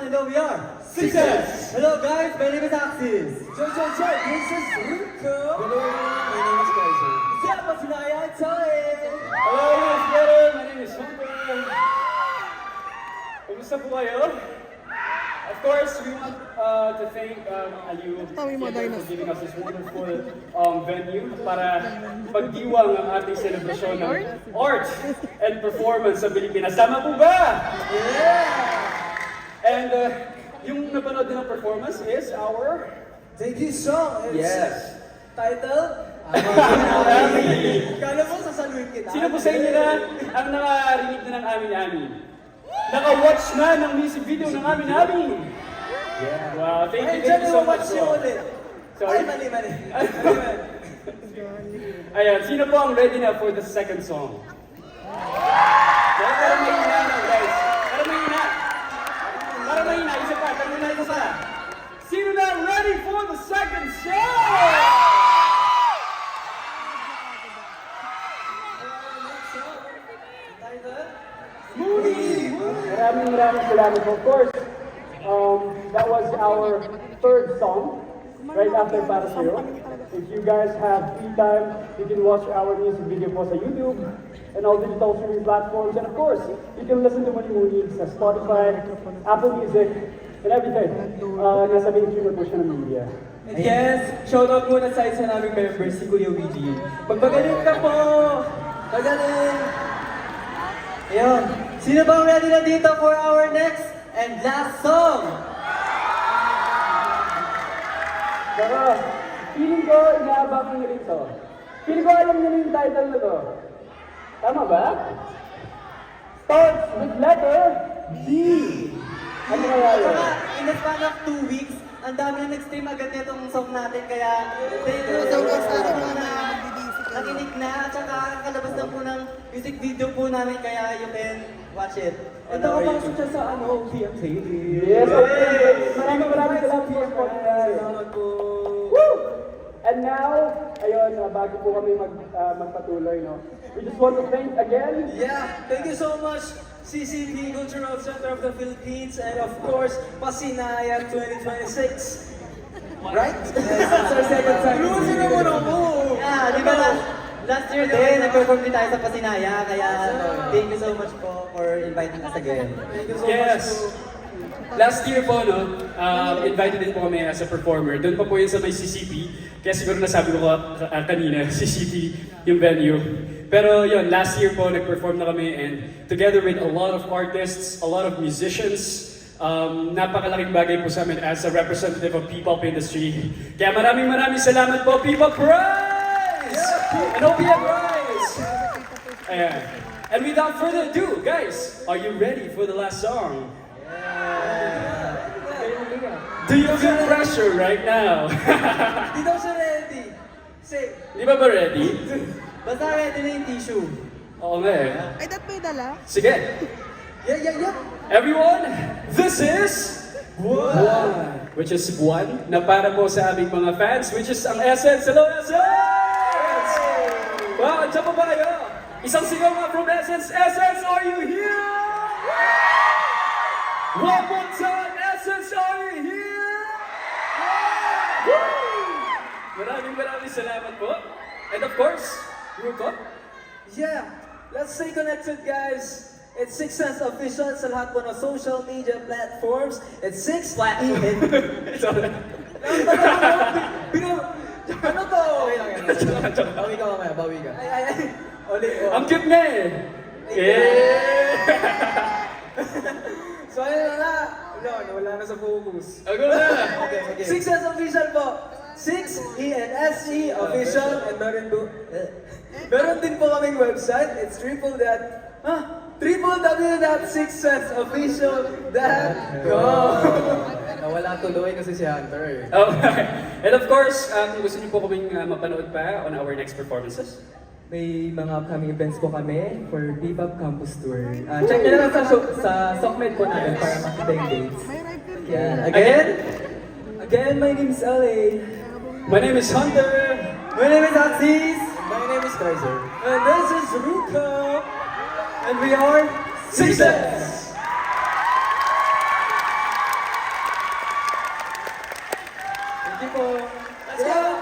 know we are Success! Hello guys, my name is Axis. Joy, this is Rico. Hello, my name is Kaiser. Siapa Sinaya Choy? Hello, let's get it. My name is Hunter. Kumusta po kayo? Of course, we want to thank Aliu for giving us this wonderful venue para pagdiwang ang ating celebration ng art and performance sa Pilipinas. Tama po ba? Yeah! And yung napanood din ng performance is our... Thank you song. Yes. Title? Kala mo sasaluhin kita? Sino po sa inyo na ang nakarinig na ng amin-amin? Naka-watch na ng music video ng amin-amin? Yeah. Wow, thank you so much po. Sorry? Ay, mali. Ayan, sino po ang ready na for the second song? Para mahina na, guys. Para mahina, isa pa. Sino na ready for the second song? Maraming salamat. Of course, that was our third song, right after Para Sa'yo. If you guys have free time, you can watch our music video po sa YouTube and all digital streaming platforms. And of course, you can listen to Muni Muni sa Spotify, Apple Music, and everything. Nasa mainstream po siya ng media. And yes, shout out muna sa isa naming members, si Kuya Ouija. Magpagaling ka po! Magaling! Ayun, sino bang ready na dito for our next and last song? Pero, feeling ko, inaabangan nyo rin to. Feeling ko alam nyo yung title na to. Tama ba? Starts with letter D. Ano kaya yun? Saka, in the span of 2 weeks, ang dami na nag-stream agad nitong song natin, kaya thank you so much sa mga nakinig na, at saka kalabas na po ng music video po namin, kaya you can watch it. At nakapasok siya sa VMT. Yes, okay. Maraming salamat po. Salamat po. Woo! And now, ayun, bago po kami magpatuloy, no? We just want to thank again. Yeah, thank you so much, CCP, Cultural Center of the Philippines, and of course, Pasinaya 2026. Right? Yes, that's our second time. Losing naman ako! Yeah, di ba last year din, nag-perform din tayo sa Pasinaya, kaya thank you so much po for inviting us again. Thank you so Yes. much. Last year po, no, invited din po kami as a performer. Doon pa po yun sa may CCP. Kaya siguro nasabi ko kanina, CCP yung venue. Pero yun, last year po, nag-perform na kami and together with a lot of artists, a lot of musicians, napakalaking bagay po sa amin as a representative of P-pop industry. Kaya maraming salamat po, P-pop Rise! And OPM Rise! Ayan. And without further ado, guys, are you ready for the last song? Do you feel pressure right now? Di daw siya ready. Say, Di ba ready? Basta ready na yung tissue. Oo nga eh. Ay, dat may dala? Sige. yeah. Everyone, this is One. Which is one na para po sa aming mga fans, which is ang Essence. Hello, Essence! Wow, andyan po ba kayo? Isang sigaw nga from Essence. Essence, are you here? One more time, Essence, are you here? Woo! Maraming salamat po. And of course, Ruko. Yeah, let's stay connected, guys. It's Six Sense Official sa lahat po ng social media platforms. It's Six Platform. Ano to? Bawi ka mamaya, bawi ka. Ay. Ulit. Ang cute nga eh. Yeah! So ayun na. Wala na sa focus. Ako na! Okay. Six Sense Official po. 6 ENSE Official. And meron din po kaming website. It's www.sixsenseofficial.com. Nawala tuloy kasi si Hunter. Okay. And of course, kung gusto niyo po kaming mapanood pa on our next performances, May mga upcoming events po kami for Bebop Campus Tour. Check nyo na lang sa Sokmed po namin para makita yung dates. Yeah. Again, my name is LA. my name is Hunter. My name is Axis. My name is Kaiser. And this is Ruko. And we are Success! Thank you po. Let's go!